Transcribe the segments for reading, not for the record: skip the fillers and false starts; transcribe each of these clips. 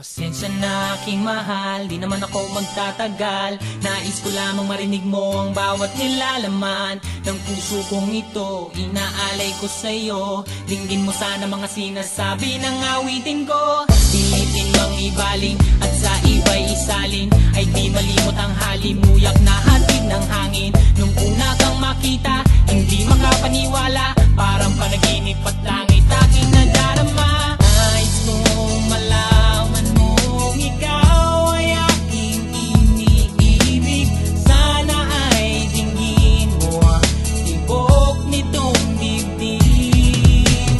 Pasensya na aking mahal, di naman ako magtatagal. Nais ko lamang marinig mo ang bawat nilalaman ng puso kong ito, inaalay ko sa'yo. Dinggin mo sana mga sinasabi ng awitin ko. Pilitin mang ibaling at sa iba'y isalin, ay di malimot ang halimuyak na hatid ng hangin. Nung una kang makita, hindi makapaniwala, parang panaginip at langit aking nadarama. Nais kong malaman mong ikaw ay aking iniibig. Sana ay dinggin mo ang tibok nitong dibdib.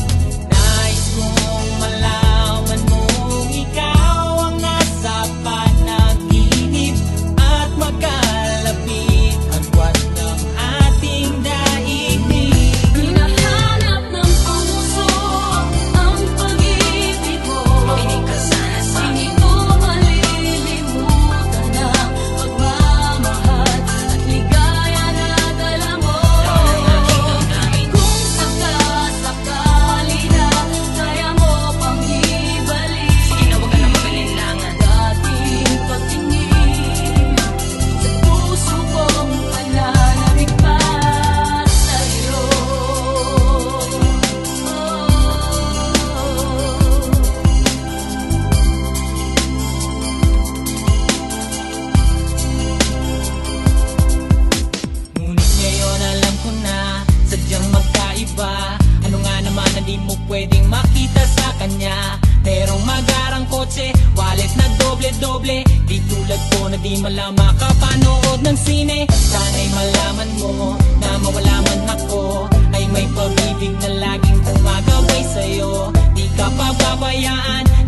Nais kong malaman mong ikaw ang nasa panaginip at makalapit agwat ng ating daigdig. Hinahanap ng puso ang pag-ibig mo. Makinig ka sana sa akin. Hindi ko malilimutan ang pagmamahal at ligaya na dala mo. Kung sakasakali na kaya mo pang ibalik, sige na, huwag ka na mag-alinlangan. Dating pagtingin sa puso kong pananabik pa sa'yo. Ngunit ngayon alam ko na sadyang magkaiba. Ano nga naman na di mo pwedeng makita sa kanya? Merong magarang kotse, wallet na doble-doble, di tulad ko na di malang makapanood ng sine. Sana'y malaman mo na mawala man ako, ay may pag-ibig na laging gumagabay sa'yo. Di ka pababayaan